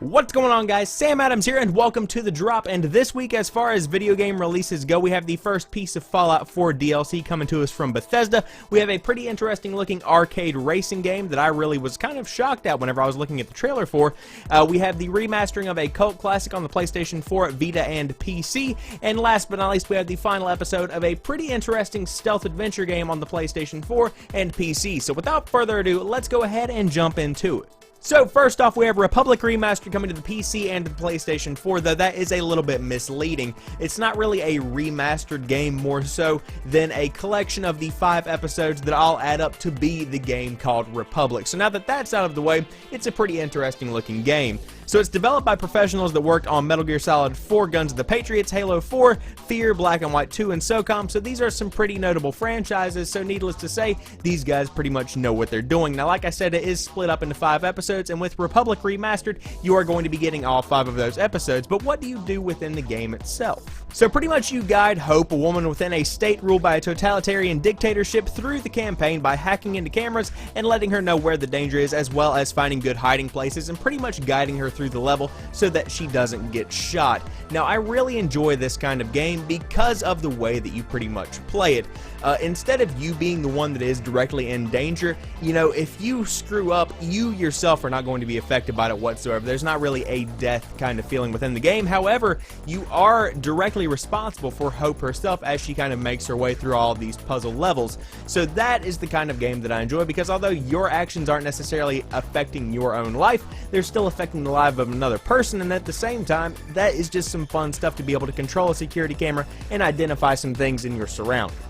What's going on, guys? Sam Adams here, and welcome to The Drop. And this week, as far as video game releases go, we have the first piece of Fallout 4 DLC coming to us from Bethesda. We have a pretty interesting looking arcade racing game that I really was kind of shocked at whenever I was looking at the trailer for. We have the remastering of a cult classic on the PlayStation 4, Vita, and PC. And last but not least, we have the final episode of a pretty interesting stealth adventure game on the PlayStation 4 and PC. So without further ado, let's go ahead and jump into it. So first off, we have Republic Remastered coming to the PC and the PlayStation 4, though that is a little bit misleading. It's not really a remastered game, more so than a collection of the 5 episodes that all add up to be the game called Republic. So now that that's out of the way, it's a pretty interesting looking game. So it's developed by professionals that worked on Metal Gear Solid 4, Guns of the Patriots, Halo 4, Fear, Black and White 2, and SOCOM. So these are some pretty notable franchises, so needless to say, these guys pretty much know what they're doing. Now, like I said, it is split up into 5 episodes, and with Republic Remastered, you are going to be getting all 5 of those episodes, but what do you do within the game itself? So pretty much you guide Hope, a woman within a state ruled by a totalitarian dictatorship, through the campaign by hacking into cameras and letting her know where the danger is, as well as finding good hiding places and pretty much guiding her through the level so that she doesn't get shot. Now, I really enjoy this kind of game because of the way that you pretty much play it. Instead of you being the one that is directly in danger, you know, if you screw up, you yourself are not going to be affected by it whatsoever. There's not really a death kind of feeling within the game. However, you are directly responsible for Hope herself as she kind of makes her way through all these puzzle levels. So that is the kind of game that I enjoy, because although your actions aren't necessarily affecting your own life, they're still affecting the life of another person, and at the same time, that is just some fun stuff to be able to control a security camera and identify some things in your surroundings.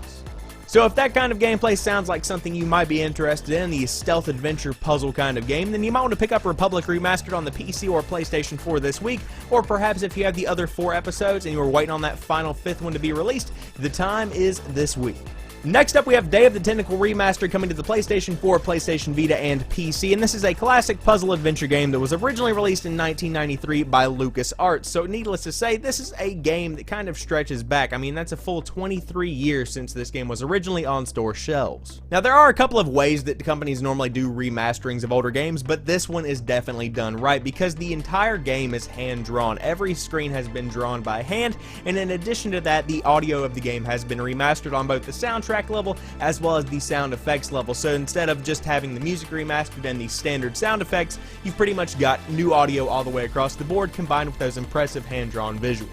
So if that kind of gameplay sounds like something you might be interested in, the stealth adventure puzzle kind of game, then you might want to pick up Republic Remastered on the PC or PlayStation 4 this week, or perhaps if you have the other 4 episodes and you were waiting on that final 5th one to be released, the time is this week. Next up, we have Day of the Tentacle Remastered coming to the PlayStation 4, PlayStation Vita, and PC, and this is a classic puzzle adventure game that was originally released in 1993 by LucasArts. So needless to say, this is a game that kind of stretches back. I mean, that's a full 23 years since this game was originally on store shelves. Now, there are a couple of ways that companies normally do remasterings of older games, but this one is definitely done right because the entire game is hand-drawn. Every screen has been drawn by hand, and in addition to that, the audio of the game has been remastered on both the soundtrack level as well as the sound effects level. So instead of just having the music remastered and the standard sound effects, you've pretty much got new audio all the way across the board combined with those impressive hand-drawn visuals.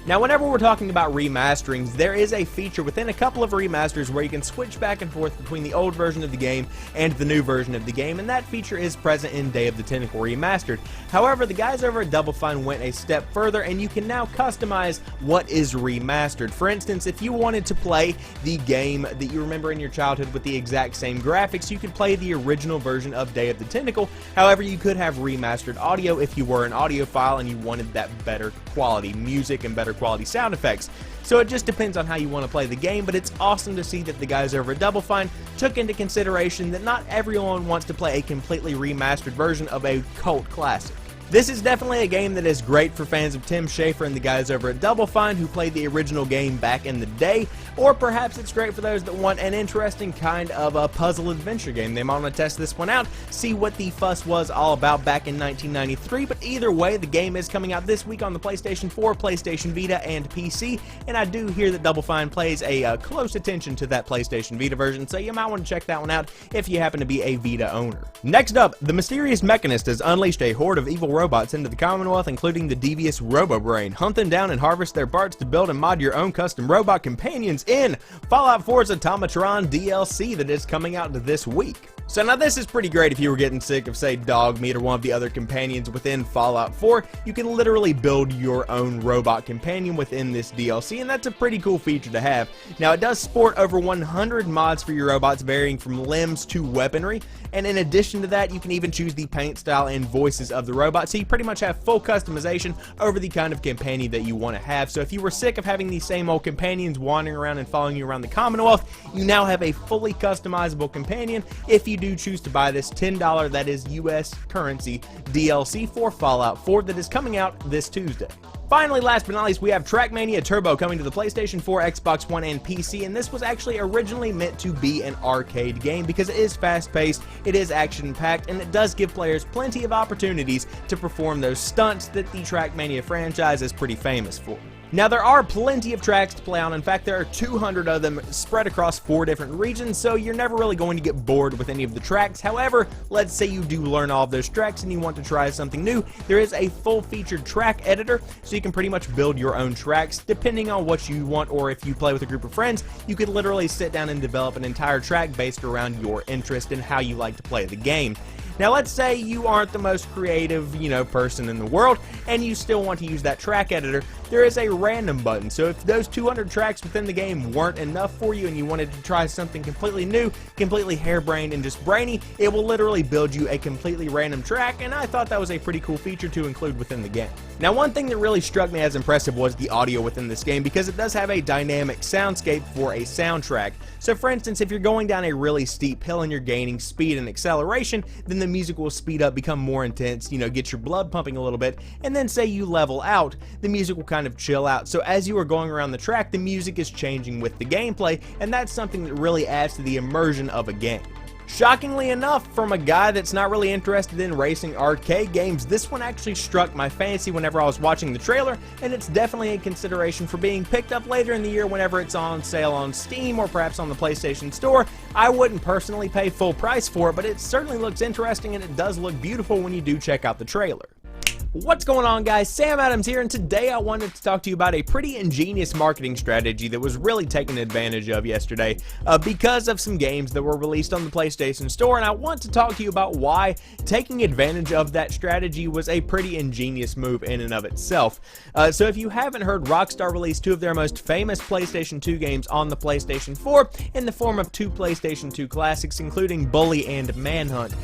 Now, whenever we're talking about remasterings, there is a feature within a couple of remasters where you can switch back and forth between the old version of the game and the new version of the game, and that feature is present in Day of the Tentacle Remastered. However, the guys over at Double Fine went a step further, and you can now customize what is remastered. For instance, if you wanted to play the game that you remember in your childhood with the exact same graphics, you could play the original version of Day of the Tentacle. However, you could have remastered audio if you were an audiophile and you wanted that better quality music and better quality sound effects. So it just depends on how you want to play the game, but it's awesome to see that the guys over at Double Fine took into consideration that not everyone wants to play a completely remastered version of a cult classic. This is definitely a game that is great for fans of Tim Schafer and the guys over at Double Fine who played the original game back in the day, or perhaps it's great for those that want an interesting kind of a puzzle adventure game. They might want to test this one out, see what the fuss was all about back in 1993, but either way, the game is coming out this week on the PlayStation 4, PlayStation Vita, and PC, and I do hear that Double Fine plays a close attention to that PlayStation Vita version, so you might want to check that one out if you happen to be a Vita owner. Next up, the Mysterious Mechanist has unleashed a horde of evil robots into the Commonwealth, including the devious Robo-Brain. Hunt them down and harvest their parts to build and mod your own custom robot companions in Fallout 4's Automatron DLC that is coming out this week. So now this is pretty great if you were getting sick of, say, Dogmeat or one of the other companions within Fallout 4. You can literally build your own robot companion within this DLC, and that's a pretty cool feature to have. Now, it does sport over 100 mods for your robots, varying from limbs to weaponry, and in addition to that, you can even choose the paint style and voices of the robot, so you pretty much have full customization over the kind of companion that you want to have. So if you were sick of having these same old companions wandering around and following you around the Commonwealth, you now have a fully customizable companion if you do choose to buy this $10, that is US currency, DLC for Fallout 4 that is coming out this Tuesday. Finally, last but not least, we have Trackmania Turbo coming to the PlayStation 4, Xbox One, and PC, and this was actually originally meant to be an arcade game because it is fast-paced, it is action-packed, and it does give players plenty of opportunities to perform those stunts that the Trackmania franchise is pretty famous for. Now, there are plenty of tracks to play on. In fact, there are 200 of them spread across 4 different regions, so you're never really going to get bored with any of the tracks. However, let's say you do learn all of those tracks and you want to try something new. There is a full-featured track editor, so you can pretty much build your own tracks depending on what you want, or if you play with a group of friends, you could literally sit down and develop an entire track based around your interest and how you like to play the game. Now, let's say you aren't the most creative, person in the world, and you still want to use that track editor. There is a random button, so if those 200 tracks within the game weren't enough for you and you wanted to try something completely new, completely harebrained and just brainy, it will literally build you a completely random track, and I thought that was a pretty cool feature to include within the game. Now, one thing that really struck me as impressive was the audio within this game, because it does have a dynamic soundscape for a soundtrack. So for instance, if you're going down a really steep hill and you're gaining speed and acceleration, then the music will speed up, become more intense, get your blood pumping a little bit, and then say you level out, the music will kind of chill out. So as you are going around the track, the music is changing with the gameplay, and that's something that really adds to the immersion of a game. Shockingly enough, from a guy that's not really interested in racing arcade games, this one actually struck my fancy whenever I was watching the trailer, and it's definitely a consideration for being picked up later in the year whenever it's on sale on Steam or perhaps on the PlayStation Store. I wouldn't personally pay full price for it, but it certainly looks interesting and it does look beautiful when you do check out the trailer. What's going on, guys? Sam Adams here, and today I wanted to talk to you about a pretty ingenious marketing strategy that was really taken advantage of yesterday because of some games that were released on the PlayStation Store, and I want to talk to you about why taking advantage of that strategy was a pretty ingenious move in and of itself. So if you haven't heard, Rockstar released 2 of their most famous PlayStation 2 games on the PlayStation 4 in the form of 2 PlayStation 2 classics, including Bully and Manhunt.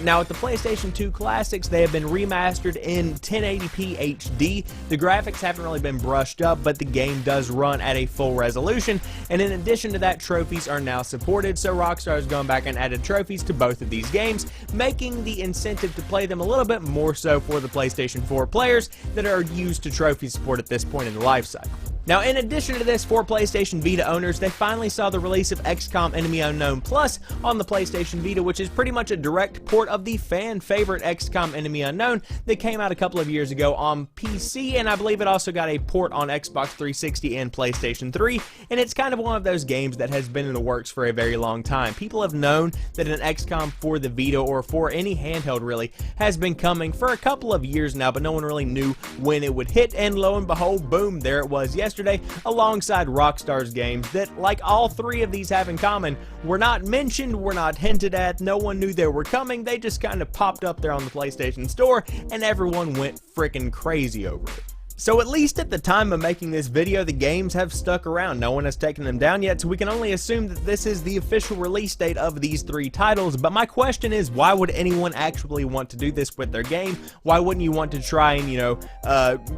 Now, with the PlayStation 2 classics, they have been remastered in 1080p HD. The graphics haven't really been brushed up, but the game does run at a full resolution, and in addition to that, trophies are now supported, so Rockstar has gone back and added trophies to both of these games, making the incentive to play them a little bit more so for the PlayStation 4 players that are used to trophy support at this point in the life cycle. Now, in addition to this, for PlayStation Vita owners, they finally saw the release of XCOM Enemy Unknown Plus on the PlayStation Vita, which is pretty much a direct port of the fan-favorite XCOM Enemy Unknown that came out a couple of years ago on PC, and I believe it also got a port on Xbox 360 and PlayStation 3, and it's kind of one of those games that has been in the works for a very long time. People have known that an XCOM for the Vita, or for any handheld really, has been coming for a couple of years now, but no one really knew when it would hit, and lo and behold, boom, there it was yesterday, alongside Rockstar's games that, like all 3 of these have in common, were not mentioned, were not hinted at, no one knew they were coming, they just kind of popped up there on the PlayStation Store, and everyone went frickin' crazy over it. So at least at the time of making this video, the games have stuck around. No one has taken them down yet, so we can only assume that this is the official release date of these 3 titles. But my question is, why would anyone actually want to do this with their game? Why wouldn't you want to try and,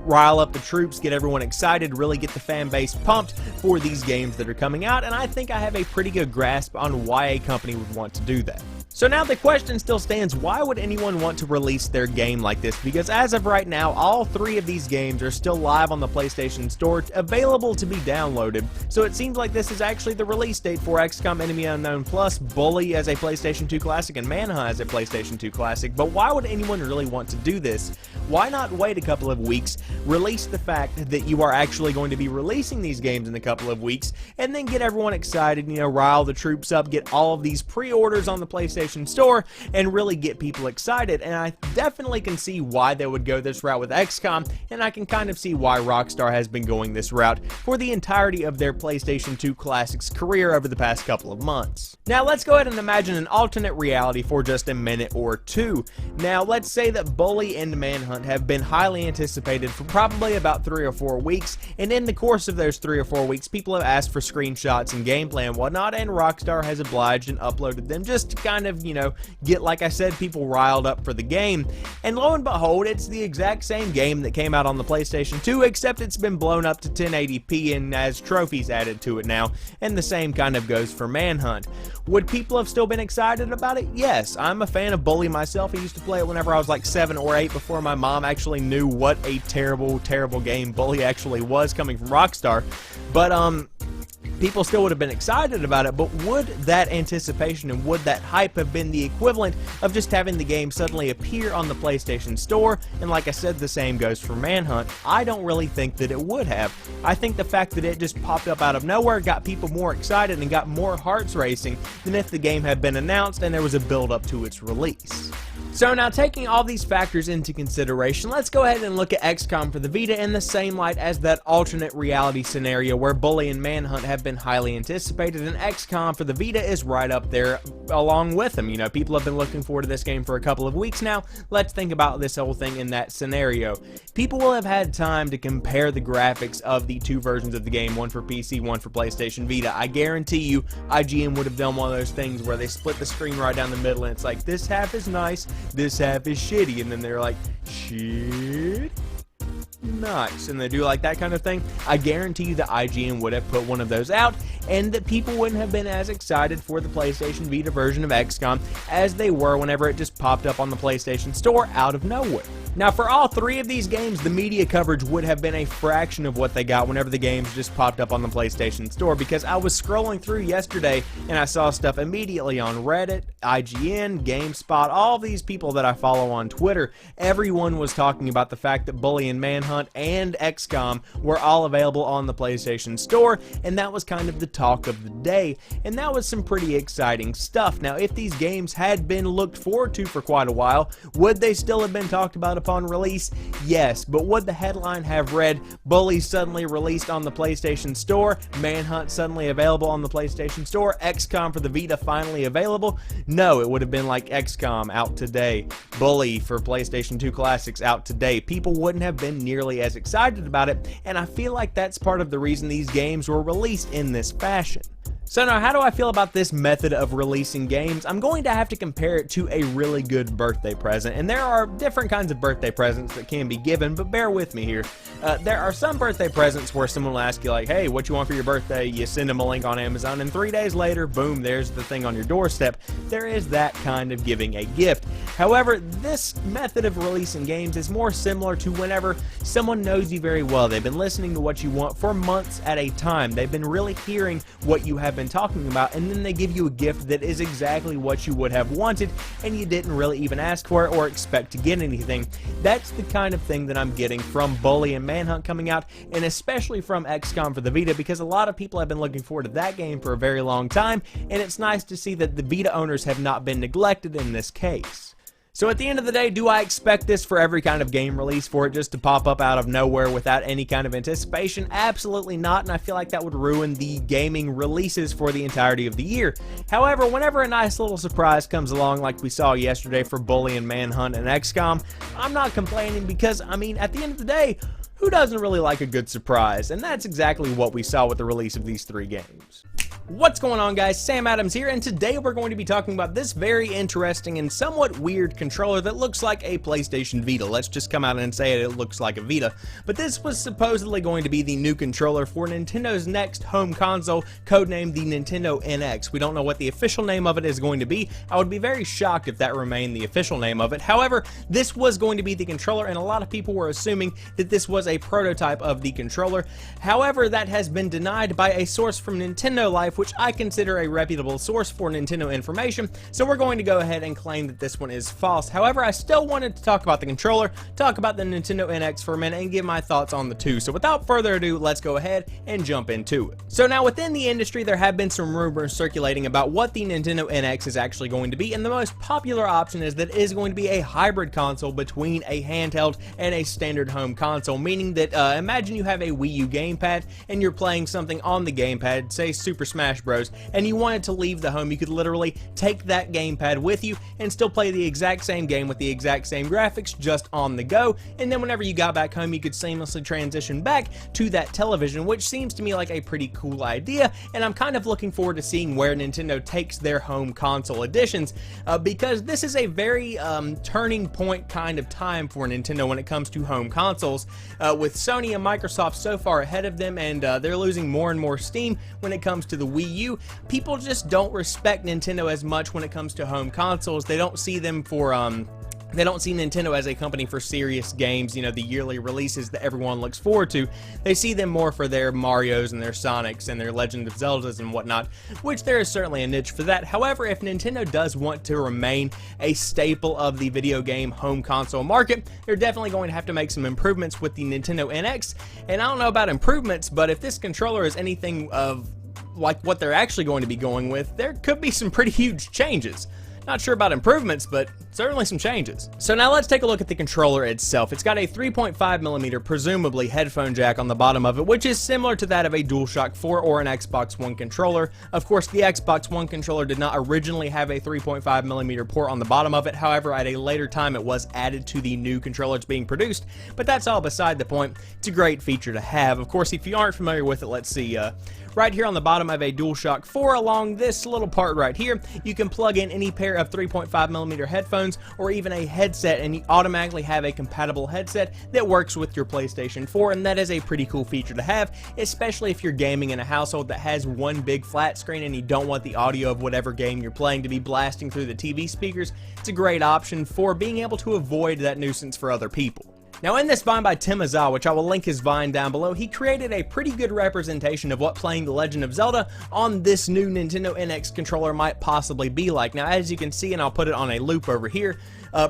rile up the troops, get everyone excited, really get the fan base pumped for these games that are coming out? And I think I have a pretty good grasp on why a company would want to do that. So now the question still stands, why would anyone want to release their game like this? Because as of right now, all 3 of these games are still live on the PlayStation Store, available to be downloaded. So it seems like this is actually the release date for XCOM Enemy Unknown Plus, Bully as a PlayStation 2 classic, and Manhunt as a PlayStation 2 classic. But why would anyone really want to do this? Why not wait a couple of weeks, release the fact that you are actually going to be releasing these games in a couple of weeks, and then get everyone excited, rile the troops up, get all of these pre-orders on the PlayStation Store, and really get people excited? And I definitely can see why they would go this route with XCOM, and I can kind of see why Rockstar has been going this route for the entirety of their PlayStation 2 Classics career over the past couple of months. Now let's go ahead and imagine an alternate reality for just a minute or two. Now let's say that Bully and Manhunt have been highly anticipated for probably about 3 or 4 weeks, and in the course of those 3 or 4 weeks, people have asked for screenshots and gameplay and whatnot, and Rockstar has obliged and uploaded them just to kind of, you know, get, like I said, people riled up for the game. And lo and behold, it's the exact same game that came out on the PlayStation 2, except it's been blown up to 1080p and has trophies added to it now, and the same kind of goes for Manhunt. Would people have still been excited about it? Yes, I'm a fan of Bully myself. I used to play it whenever I was like 7 or 8 before my mom actually knew what a terrible game Bully actually was coming from Rockstar. But people still would have been excited about it, but would that anticipation and would that hype have been the equivalent of just having the game suddenly appear on the PlayStation Store? And like I said, the same goes for Manhunt. I don't really think that it would have. I think the fact that it just popped up out of nowhere got people more excited and got more hearts racing than if the game had been announced and there was a build up to its release. So now, taking all these factors into consideration, let's go ahead and look at XCOM for the Vita in the same light as that alternate reality scenario where Bully and Manhunt have been highly anticipated, and XCOM for the Vita is right up there along with them. You know, people have been looking forward to this game for a couple of weeks now. Let's think about this whole thing in that scenario. People will have had time to compare the graphics of the two versions of the game, one for PC, one for PlayStation Vita. I guarantee you, IGN would have done one of those things where they split the screen right down the middle, and it's like, this half is nice, this half is shitty, and then they're like, shit, nice, and they do like that kind of thing. I guarantee you that IGN would have put one of those out, and that people wouldn't have been as excited for the PlayStation Vita version of XCOM as they were whenever it just popped up on the PlayStation Store out of nowhere. Now, for all three of these games, the media coverage would have been a fraction of what they got whenever the games just popped up on the PlayStation Store, because I was scrolling through yesterday and I saw stuff immediately on Reddit, IGN, GameSpot, all these people that I follow on Twitter. Everyone was talking about the fact that Bully and Manhunt and XCOM were all available on the PlayStation Store, and that was kind of the talk of the day, and that was some pretty exciting stuff. Now, if these games had been looked forward to for quite a while, would they still have been talked about upon release? Yes, but would the headline have read, Bully suddenly released on the PlayStation Store, Manhunt suddenly available on the PlayStation Store, XCOM for the Vita finally available? No, it would have been like XCOM out today, Bully for PlayStation 2 Classics out today. People wouldn't have been nearly as excited about it, and I feel like that's part of the reason these games were released in this fashion. So now, how do I feel about this method of releasing games? I'm going to have to compare it to a really good birthday present, and there are different kinds of birthday presents that can be given, but bear with me here. There are some birthday presents where someone will ask you like, hey, what you want for your birthday? You send them a link on Amazon, and 3 days later, boom, there's the thing on your doorstep. There is that kind of giving a gift. However, this method of releasing games is more similar to whenever someone knows you very well. They've been listening to what you want for months at a time. They've been really hearing what you have been talking about, and then they give you a gift that is exactly what you would have wanted, and you didn't really even ask for it or expect to get anything. That's the kind of thing that I'm getting from Bully and Manhunt coming out, and especially from XCOM for the Vita, because a lot of people have been looking forward to that game for a very long time, and it's nice to see that the Vita owners have not been neglected in this case. So at the end of the day, do I expect this for every kind of game release, for it just to pop up out of nowhere without any kind of anticipation? Absolutely not, and I feel like that would ruin the gaming releases for the entirety of the year. However, whenever a nice little surprise comes along like we saw yesterday for Bully and Manhunt and XCOM, I'm not complaining, because, I mean, at the end of the day, who doesn't really like a good surprise? And that's exactly what we saw with the release of these three games. What's going on, guys? Sam Adams here, and today we're going to be talking about this very interesting and somewhat weird controller that looks like a PlayStation Vita. Let's just come out and say it looks like a Vita. But this was supposedly going to be the new controller for Nintendo's next home console, codenamed the Nintendo NX. We don't know what the official name of it is going to be. I would be very shocked if that remained the official name of it. However, this was going to be the controller, and a lot of people were assuming that this was a prototype of the controller. However, that has been denied by a source from Nintendo Life, which I consider a reputable source for Nintendo information, so we're going to go ahead and claim that this one is false. However, I still wanted to talk about the controller, talk about the Nintendo NX for a minute, and give my thoughts on the two. So without further ado, let's go ahead and jump into it. So now, within the industry, there have been some rumors circulating about what the Nintendo NX is actually going to be, and the most popular option is that it is going to be a hybrid console between a handheld and a standard home console, meaning that imagine you have a Wii U gamepad and you're playing something on the gamepad, say Super Smash Smash Bros. And you wanted to leave the home, you could literally take that gamepad with you and still play the exact same game with the exact same graphics, just on the go. And then whenever you got back home, you could seamlessly transition back to that television, which seems to me like a pretty cool idea. And I'm kind of looking forward to seeing where Nintendo takes their home console editions, because this is a very turning point kind of time for Nintendo when it comes to home consoles, with Sony and Microsoft so far ahead of them, and they're losing more and more steam when it comes to the Wii U. People just don't respect Nintendo as much when it comes to home consoles. They don't see them for they don't see Nintendo as a company for serious games, you know, the yearly releases that everyone looks forward to. They see them more for their Marios and their Sonics and their Legend of Zeldas and whatnot, which there is certainly a niche for that. However, if Nintendo does want to remain a staple of the video game home console market, they're definitely going to have to make some improvements with the Nintendo NX. And I don't know about improvements, but if this controller is anything of like what they're actually going to be going with, there could be some pretty huge changes. Not sure about improvements, but certainly some changes. So now let's take a look at the controller itself. It's got a 3.5mm, presumably headphone jack on the bottom of it, which is similar to that of a DualShock 4 or an Xbox One controller. Of course, the Xbox One controller did not originally have a 3.5mm port on the bottom of it. However, at a later time, it was added to the new controllers being produced, but that's all beside the point. It's a great feature to have. Of course, if you aren't familiar with it, let's see, right here on the bottom of a DualShock 4, along this little part right here, you can plug in any pair of 3.5mm headphones or even a headset, and you automatically have a compatible headset that works with your PlayStation 4, and that is a pretty cool feature to have, especially if you're gaming in a household that has one big flat screen and you don't want the audio of whatever game you're playing to be blasting through the TV speakers. It's a great option for being able to avoid that nuisance for other people. Now, in this Vine by Tim Azal, which I will link his Vine down below, he created a pretty good representation of what playing The Legend of Zelda on this new Nintendo NX controller might possibly be like. Now, as you can see, and I'll put it on a loop over here,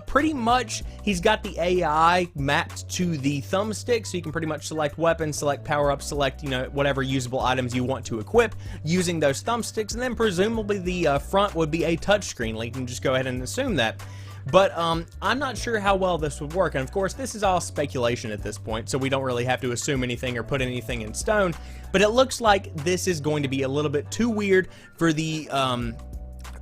pretty much he's got the AI mapped to the thumbstick, so you can pretty much select weapons, select power-ups, select, you know, whatever usable items you want to equip using those thumbsticks, and then presumably the front would be a touchscreen. You can just go ahead and assume that. But I'm not sure how well this would work, and of course this is all speculation at this point, so we don't really have to assume anything or put anything in stone, but it looks like this is going to be a little bit too weird for the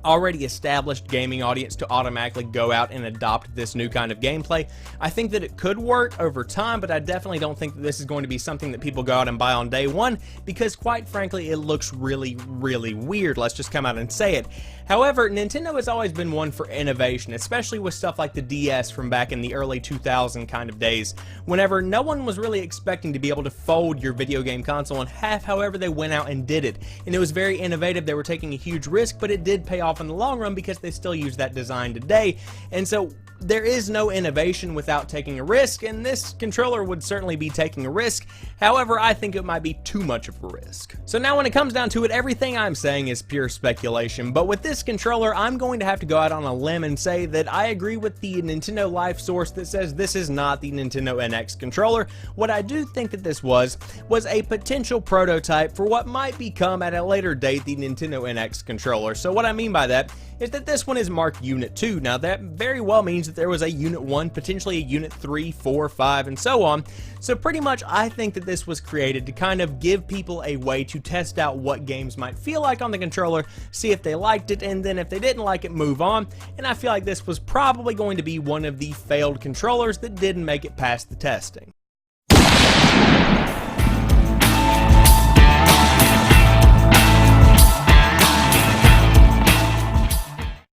already established gaming audience to automatically go out and adopt this new kind of gameplay. I think that it could work over time, but I definitely don't think that this is going to be something that people go out and buy on day one, because quite frankly, it looks really, really weird. Let's just come out and say it. However, Nintendo has always been one for innovation, especially with stuff like the DS from back in the early 2000 kind of days, whenever no one was really expecting to be able to fold your video game console in half. However, they went out and did it, and it was very innovative. They were taking a huge risk, but it did pay off in the long run because they still use that design today. And so there is no innovation without taking a risk, and this controller would certainly be taking a risk. However, I think it might be too much of a risk. So now when it comes down to it, everything I'm saying is pure speculation, but with this controller, I'm going to have to go out on a limb and say that I agree with the Nintendo Life source that says this is not the Nintendo NX controller. What I do think that this was a potential prototype for what might become at a later date the Nintendo NX controller. So what I mean by that is that this one is marked Unit 2. Now that very well means that there was a Unit 1, potentially a Unit 3, 4, 5, and so on. So pretty much I think that this was created to kind of give people a way to test out what games might feel like on the controller, see if they liked it, and then if they didn't like it, move on. And I feel like this was probably going to be one of the failed controllers that didn't make it past the testing.